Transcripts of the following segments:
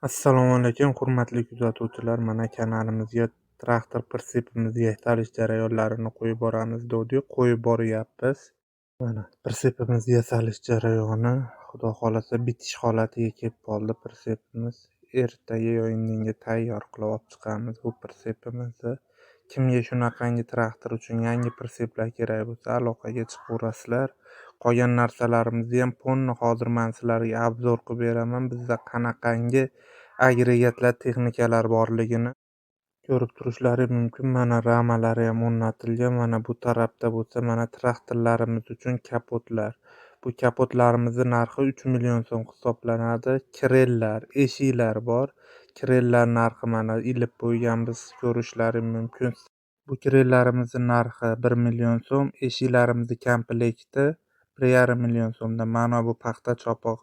Assalomu alaykum, hurmatli kuzatuvchilar. Mana kanalimizga traktor pritsepimizni yasalish jarayonlarini qo'yib boramiz degdik, qo'yib boryapmiz. Mana pritsepimizni yasalish jarayoni xudo xolasa bitish holatiga kelib qoldi. Pritsepimiz ertaga yo indinga tayyor qilib olib chiqamiz bu pritsepimizni. Kimga shunaqangi traktor uchun yangi pritseplar kerak bo'lsa, aloqaga chiqaverasizlar. Qolgan narsalarimizni ham hozir men sizlarga obzor qilib beraman. Bizda qanaqangi agregatlar, texnikalar borligini ko'rib turishlaring mumkin. Mana ramalari ham o'rnatilgan. Mana bu tarafda bo'lsa, mana traktorlarimiz uchun kapotlar. Bu kapotlarimizning narxi 3 million so'm hisoblanadi. Kirellar, eshiklar bor. Kirellar narxi mana ilib qo'yganmiz, ko'rishlaring mumkin. Bu kirellarimizning narxi 1 million so'm, eshiklarimizni komplekti 1,5 million so'mdan. Mana bu paxta chopoq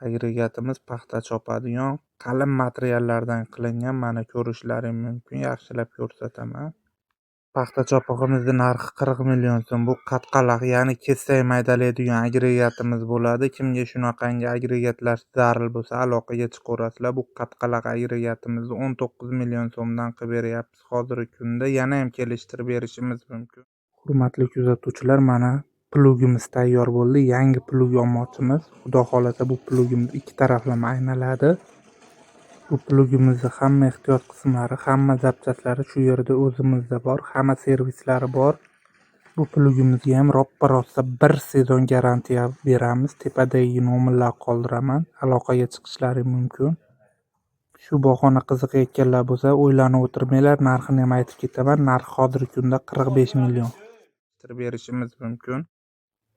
agregatimiz, paxta chopadigan qalin materiallardan qilingan. Mana ko'rishlaring mumkin, yaxshilab ko'rsataman. Paxta chopog'imizning narxi 40 million so'm. Bu qatqaloq, ya'ni kesak maydalaydigan agregatimiz bo'ladi. Kimga shunaqangi agregatlar zarur bo'lsa, aloqaga chiqaverasizlar. Bu qatqaloq agregatimizni 19 million so'mdan qilib beryapmiz hozirgi kunda. Yana ham kelishtirib berishimiz mumkin. Hurmatli kuzatuvchilar, mana plugimiz tayyor bo'ldi. Yangi plug olmoqchimiz. Xudo xolasa bu plugimiz ikki taraflama aynaladi. Bu plugimizning hamma ehtiyot qismlari, hamma zapchatlari shu yerda o'zimizda bor, hamma servislari bor. Bu plugimizga ham roppa-rosa 1 sezon garantiya beramiz. Tepadagi nomerlar qoldiraman, aloqaga chiqishlari mumkin. Shu bahona qiziqayotganlar bo'lsa, o'ylanib o'tirmanglar, narxini ham aytib ketaman. Narxi hozirgi kunda 45 million. Berishimiz mumkin.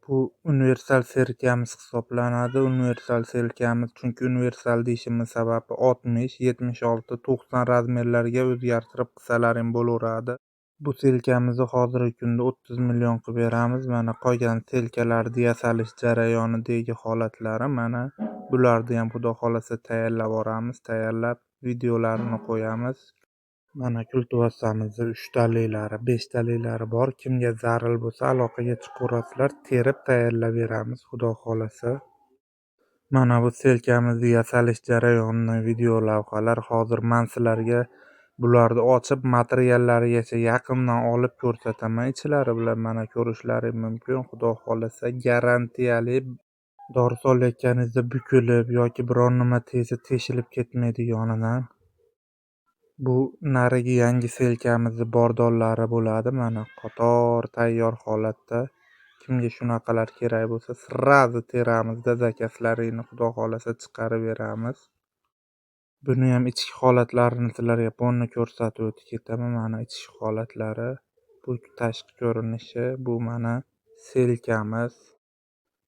Bu universal serkamiz hisoblanadi. Universal serkamiz, chunki universal deyishimiz sababi 60, 76, 90 razmerlarga o'zgartirib qilsalaring bo'laveradi. Bu selkamizni hozirgi kunda 30 million qilib beramiz. Mana qolgan selkalarni yasalish jarayonidagi holatlari mana bularni ham xudo xolasa tayyorlab boramiz. Tayyorlab videolarini qo'yamiz. Mana kultivatsiyamizda 3 taliklari, 5 taliklari bor. Kimga zarur bo'lsa, aloqaga chiqaverasizlar. Terib tayyorlab beramiz xudo xolasa. Mana bu selkamizni yasalish jarayonining video lavhalar. Hozir men sizlarga bularni ochib, materiallarigacha yaqindan olib ko'rsataman. Ichlari bilan mana ko'rishlaring mumkin. Xudo xolasa garantiyali, dori solayotganingizda bukilib yoki biror nima tegsa teshilib ketmaydiganidan. Bu narigi yangi selkamizning bordonlari bo'ladi. Mana qator tayyor holatda. Kimga shunaqalar kerak bo'lsa, srazi teramizda zakaslarini xudo xolasa chiqarib beramiz. Buni ham ichki holatlarini sizlarga ponni ko'rsatib o'tib ketaman. Mana ichki holatlari, bu tashqi ko'rinishi, bu mana selkamiz.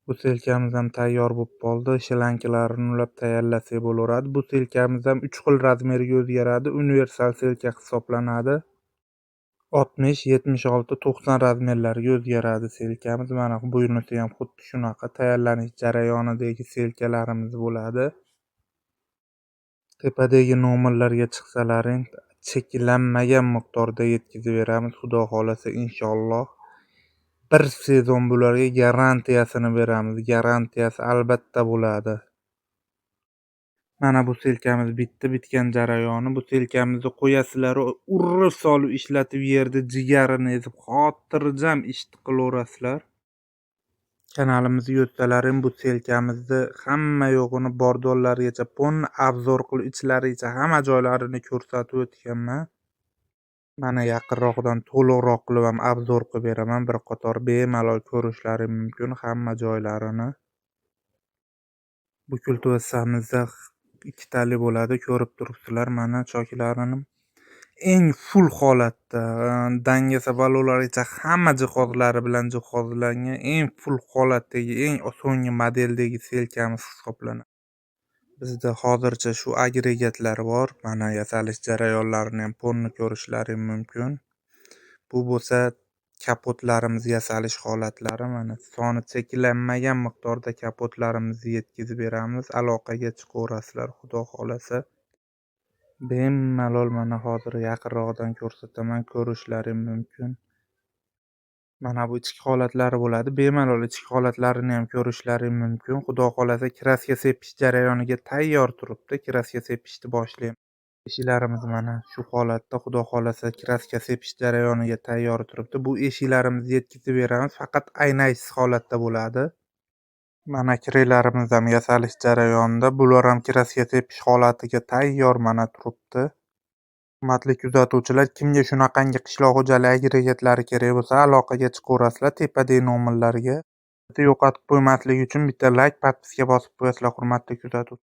Bu selkamiz ham tayyor bo'lib qoldi. Shilankilarini ulab tayyorlasak bo'laveradi. Bu selkamiz ham 3 xil razmerga o'zgaradi. Universal selka hisoblanadi. 60, 76, 90 razmerlarga o'zgaradi selkamiz. Mana bunisi ham xuddi shunaqa tayyorlanish jarayonidagi selkalarimiz bo'ladi. Tepadagi nomerlarga chiqsalaring cheklanmagan miqdorda yetkazib beramiz. Xudo xolasa inshaalloh 1 sezon bularga garantiyasini beramiz. Garantiyasi albatta bo'ladi. Mana bu selkamiz bitgan jarayoni. Bu selkamizni qo'yasizlar, urib solib ishlatib yerda jigarini ezib xotirjam ish qilaverasizlar. Kanalimizga yo'tsalaring bu selkamizni hamma yo'g'ini bordonlarigacha ponni obzor qilib, ichlarigacha hamma joylarini ko'rsatib o'tganman. Mana yaqinroqdan to'liqroq qilib ham obzor qilib beraman. Bir qator bemalol ko'rishlaring mumkin hamma joylarini. Bu kultivatsiyamizda 2 tali bo'ladi, ko'rib turibsizlar. Mana choklarini eng full holatda, dangasa balonlarigacha hamma jihozlari bilan jihozlangan eng full holatdagi, eng so'nggi modeldagi selkamiz hisoblanadi. Bizda hozircha shu agregatlar bor. Mana yasalish jarayonlarini ham ponni ko'rishlaring mumkin. Bu bo'lsa kapotlarimiz yasalish holatlari. Mana soni cheklanmagan miqdorda kapotlarimizni yetkazib beramiz. Aloqaga chiqaverasizlar xudo xolasa. Bemalol mana hozir yaqinroqdan ko'rsataman, ko'rishlaring mumkin. Mana bu ichki holatlari bo'ladi. Bemalol ichki holatlarini ham ko'rishlari mumkin. Xudo xolasa kraska sepish jarayoniga tayyor turibdi. Kraska sepishni boshlaymiz. Eshiklarimiz mana shu holatda, xudo xolasa kraska sepish jarayoniga tayyor turibdi. Bu eshiklarimizni yetkazib beramiz, faqat aynaysiz holatda bo'ladi. Mana kiraylarimiz ham yasalish jarayonida. Bular ham kraska sepish holatiga tayyor mana turibdi. Hurmatli kuzatuvchilar, kimga shunaqangi qishloq xo'jaligi agregatlari kerak bo'lsa, aloqaga chiqaverasizlar tepadagi nomerlarga. Yo'qotib qo'ymaslik uchun bitta layk, podpiska bosib qo'yasizlar, hurmatli kuzatuvchilar.